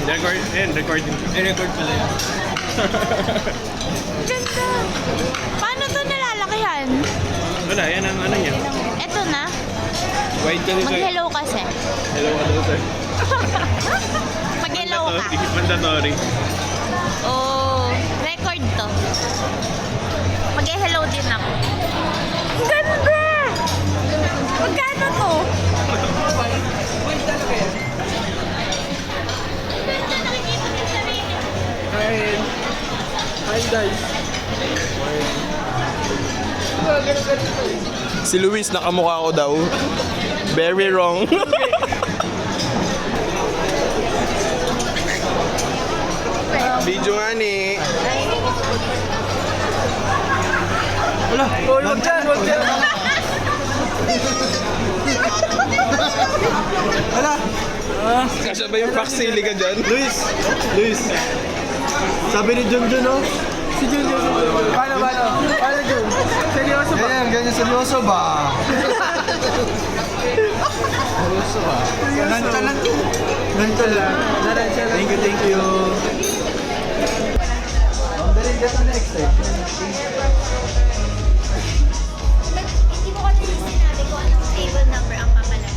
Recording. I-record pala yun. Ganda. Paano to nalalakihan? Wala, yan ang ano niya. Eto na. White kasi sir. Mag-hello kasi. Hello ka daw sir. Mag-hello ka. Mandatory. Oh, record to. Mag-hello din ako. Ang ganda! Magkano to? Hi guys. Si Luis nakamukha ko daw. Very wrong. Video nga ni. Wala, huwag dyan, huwag dyan. Wala. Kasabay yung paksili ka dyan. Luis. Sabi ni Junjun, no? Si Junjun. Paano? Paano, Jun? Seryoso ba? Ganyan, seryoso ba? Seryoso ba? Nonchalant. Thank you. Daling dito next time. Hindi mo kasi sinabi ko anong table number ang papalan.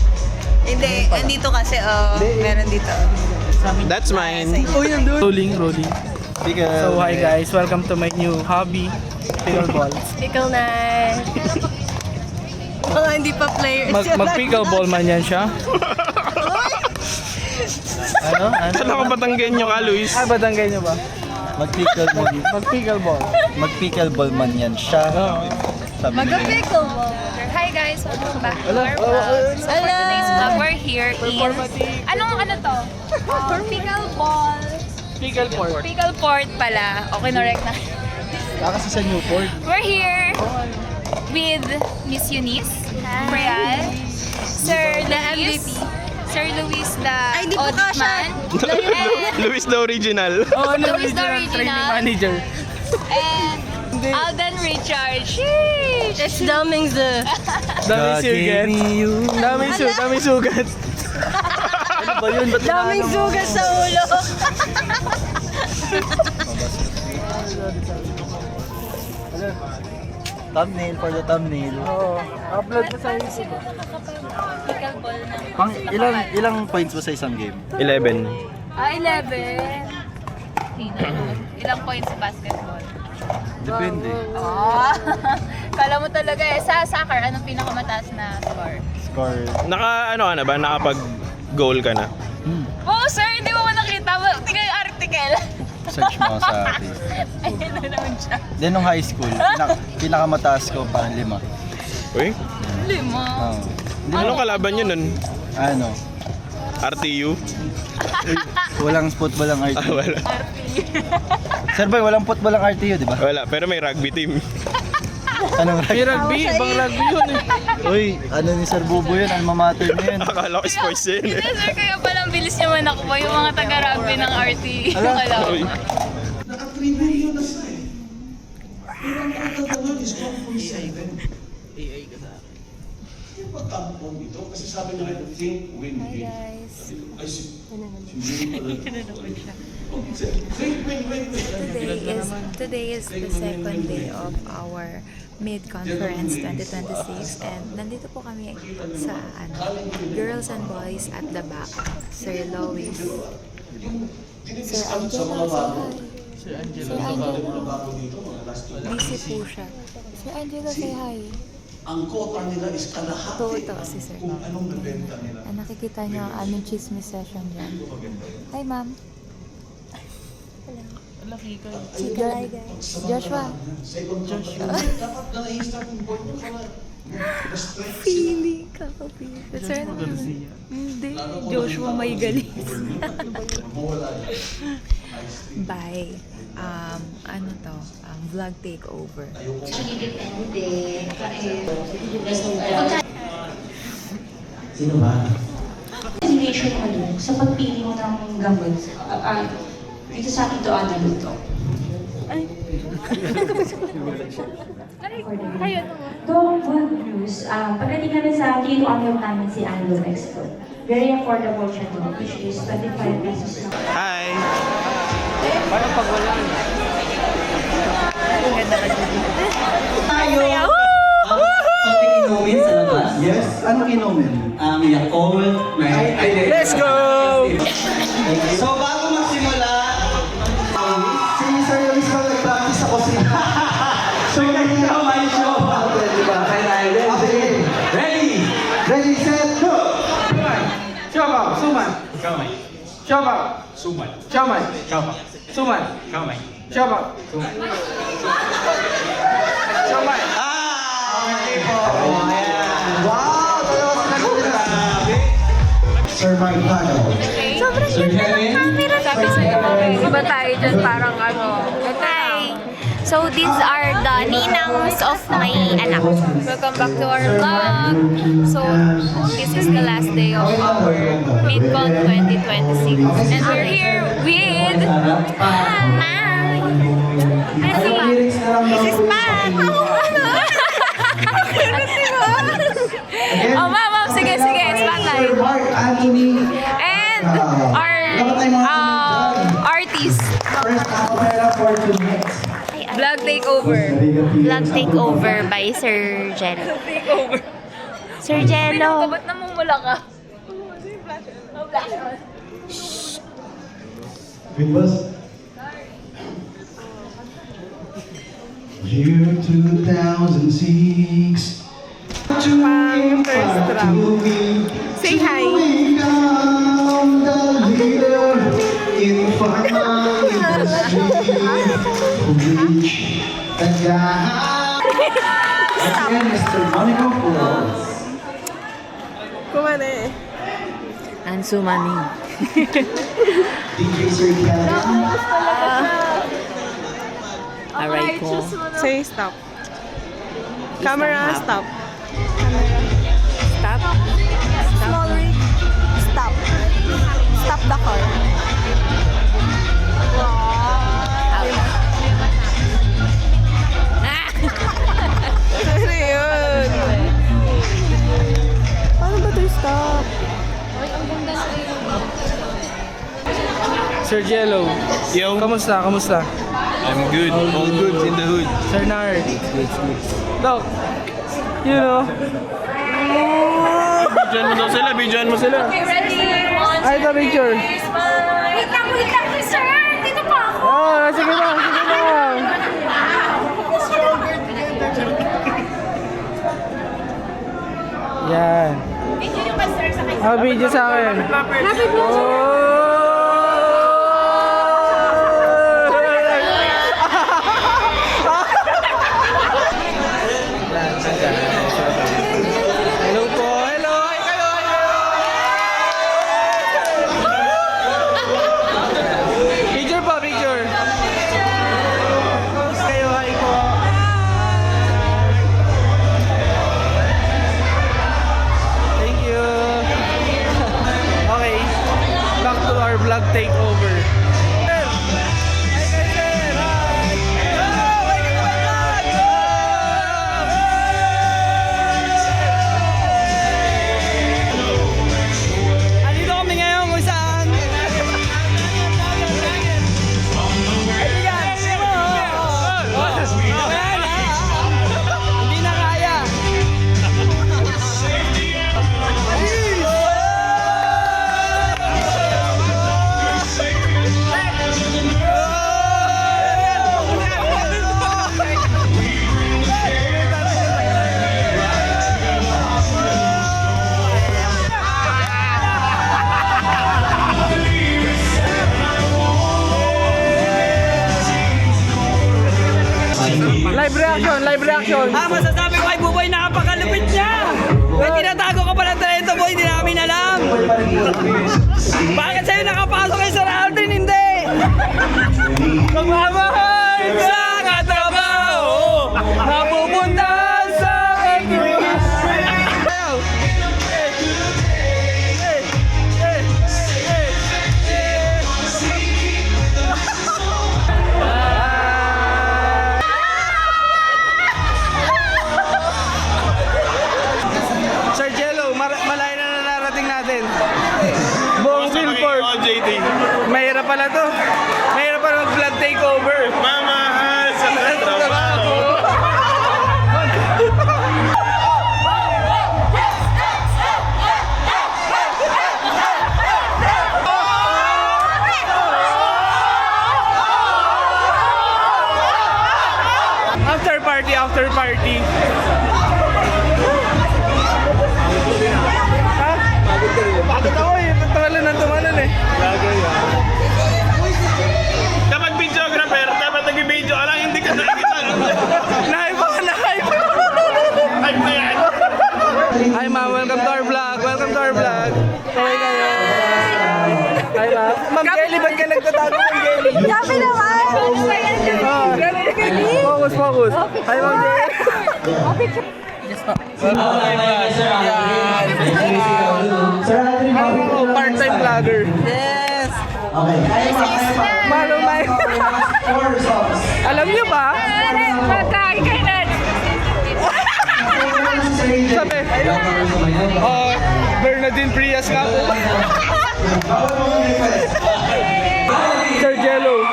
Hindi, andito kasi, meron dito. That's mine. Oh, yun, dude. Rolling. So hi guys, welcome to my new hobby, pickleball. Pickle night. Mga hindi pa players. Mag-pickleball man yan siya. Ano? Saan ako batanggen nyo ka, Luis? Ah, batangay nyo ba? Mag-pickleball. Mag-pickleball man yan siya. Mag-pickleball. Hi guys, welcome back to our vlog. So for today's vlog, we're here in... Anong ano to? Pickleball. Pickle port pala. Okay, correct na. Kasi sa Newport. We're here with Miss Eunice, Real, Sir Luis, the Ay, di po audit kasha. man, and Luis the original. Oh, ano? Luis the Training original. manager. and Alden Richard. Sheesh! It's Damingze. Daming sugat. Daming sugat. Ano ba yun? Ba't Daming sugat sa ulo. thumbnail for the thumbnail. Oo. Upload mo sa YouTube. Pickleball na. Pang ilang points mo sa isang game? 11. 11. Ilang points sa basketball? Depende. Oh. Kala mo talaga eh. Sa soccer, anong pinakamataas na score? Score. Nakapag-goal ka na? Oh, sir, hindi mo nakita. Tingnan yung article. Search mo sa Facebook. Ayun na naman siya. Then nung high school, pinakamataas ko parang 5. Uy, 5. anong kalaban nyo nun? Ano? RTU? Walang football ang Ah, RTU. wala. Sir Boy, walang football ang RTU, di ba? Wala, pero may rugby team. Anong May rugby, ibang rugby yun eh. Uy, ano ni Sir Bubo yun? Alma mater niya yun. Akala ko sports yun. Hindi, sir, kaya palang bilis niya man ako yung mga taga-rugby ng RT. Kala ko. Uy. Naka-3 million na siya eh. Pero ang nakakatawa is 1.7. AI ka sa akin. Yung pagkampong dito, kasi sabi nila, think, win, win. Ay, Today is the second day of our mid-conference 2026 and nandito po kami sa Girls and Boys at the back. Sir Lois. Sir Angelo, say hi. Sir Angelo. Busy po siya. Sir Angelo, say hi. ang quota nila is kalahati Ito si Sir. kung anong nabenta nila. Nakikita niyo ang aming chismis session dyan. Hi, ma'am. Laki ka. Si Joshua. Second Joshua. Dapat na i-start yung board mo pala. Feeling kakapit. Sir, hindi. Joshua may galis. Bye. Ano to? Vlog takeover. Sino ba? Destination ano, sa pagpili mo ng gamot, dito sa akin to luto. Ayun. Don't good news, pagdating namin sa Q&A namin si Anglo Expert. Very affordable siya to, which is 25 pesos lang. Hi! Tayo! Konting inumin sa labas. Yes, anong inumin? Yakult. Let's go! So, bago magsimula, Si Sir Luis ba nag-practice sa kusina? So, may show. Diba? Okay. Ready? Ready, set, go! 小宝，苏满，高美，小宝，苏满，小满，高美，苏满，高美，小宝，苏满。小满。 Wow! Dalawa sila Sir Mike Pago. Sobrang ganda ng camera to. Iba tayo dyan parang ano. Hi! So these are the ninangs of my anak. Welcome back to our vlog. So, this is the last day of our MidCon 2026. And we're here with... This is Pat! Oh, ma'am, sige, it's Pat Sir Mark Anthony. And our artist, First opera for tonight. Vlog Takeover. Vlog takeover by Sir Jello. Sir Jello. Ba't namumula ka? Because year 2006 Say hi. Become the leader in pharma industry. Reach the guy. Again, Mr. Monica Flores. Kumane. Ansumani. DJ Sir Kevin. Aray ko. Say stop. Camera, stop. Stop. Small rig. Stop. Stop the car. Ano yun? Paano ba ito stop? Sir Jello, Yo, kamusta? Kamusta? I'm good. All good in the hood. Sir Nard. Doc, you know. Bidyan mo daw sila, bidyan mo sila. Ready? Ay, the picture. Wait lang, sir! Dito pa ako! Oh, sige na, sige na. Yan. Video yung master sa kayo. Video sa akin. Happy Hello po. Hello. Hi kayo. Picture po, picture. Kayo, hi po. Thank you. Okay. Back to our vlog takeover. Andito kami ngayon kung saan hindi na kaya. Live reaction, live reaction. Masasabi ko kay Buboy, napakalupit niya! May tinatago ka pa ng talento, boy, hindi namin alam! Bakit sa'yo nakapasok kay Sir Aldrin, hindi? Magmamahal sa katrabaho, napupunta sa Sir Jello, malayo na narating natin. pala to. Mahirap pala mag-vlog takeover. Mamahal sa trabaho. After party. Ha? Pagod ako eh. Tumalan eh. Kapag videographer, dapat nag-video ka lang, hindi ka nakikita. Na-hype ako, na-hype. Hype na yan. Hi ma'am, welcome to our vlog. Welcome to our vlog. Okay kayo. Hi ma'am. Ma'am Kelly, ba't ka nagtatago ng Kelly? Sabi naman! Focus. Hi ma'am Kelly. Part-time vlogger. Yes! Malumay. Alam niyo ba? Sabi, Bernadine Prias nga po. Sir Jello,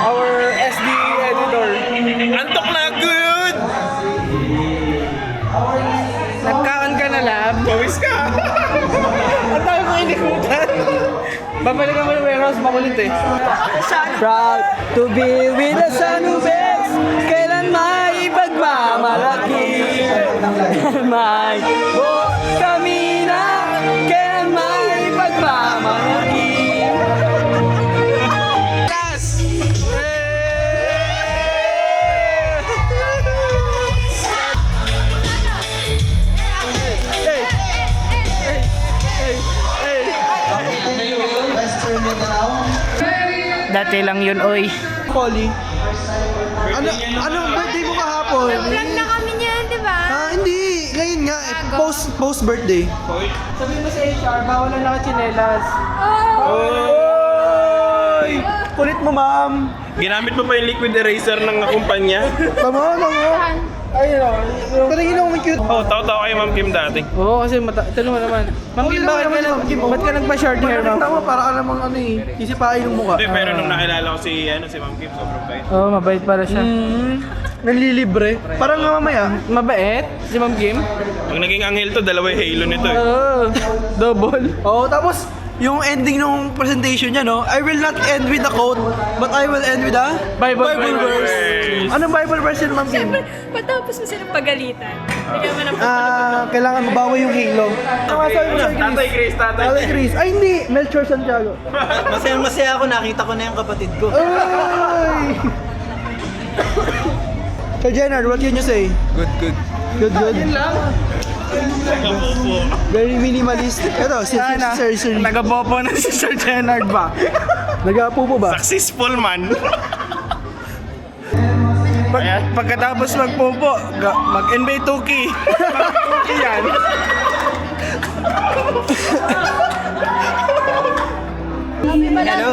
our SD editor. Antok na good! Nagkaan ka na lab. Pawis ka! Ang tayo ko inikutan. Babalikan mo yung warehouse, makulit eh. Proud to be with the son who begs. Kailan may pagmamalaki. Kailan may kami na. Kailan may pagmamalaki. Yes! Dati lang yun, oy. Polly. Ano birthday mo kahapon? Vlog na kami niyan, di ba? Hindi. Ngayon nga. Post birthday. Sabi mo sa HR, bawal na nakachinelas. Oy! Kulit mo, ma'am. Ginamit mo pa yung liquid eraser ng kumpanya? Tama. Ayun o. Paningin ako may cute. Oh, tao-tao kayo Ma'am Kim dati. Oo, kasi tanong mo naman. Ma'am Kim, ba't ka nagpa-short hair, ma'am? Tama, para ka namang ano eh. Isipain yung mukha. Hindi, pero nung nakilala ko si Ma'am Kim, sobrang bait. Oo, mabait pala siya. Nanlilibre. Parang nga mamaya. Mabait? Si Ma'am Kim? Pag naging anghel to, dalawa yung halo nito eh. Oo, double. Oo, tapos yung ending ng presentation niya, no? I will not end with a quote, but I will end with a Bible verse. Anong Bible verse yun, Ma'am Kim? Patapos mo silang pagalitan. Bigyan mo ng Kailangan mabawi yung halo. Ano nga sabi mo sa Tatay Chris, Tatay Chris. Ay, hindi. Melchor Santiago. Masaya ako, nakita ko na yung kapatid ko. Ay! So, Jenard, what can you say? Good. Good. Yun lang. Very minimalist. Ito, si Sir. Nagabopo na si Sir Jenard ba? Nagapupo ba? Successful man. Pagkatapos magpupo, mag-NBA 2K. Mag-2K yan. Hello!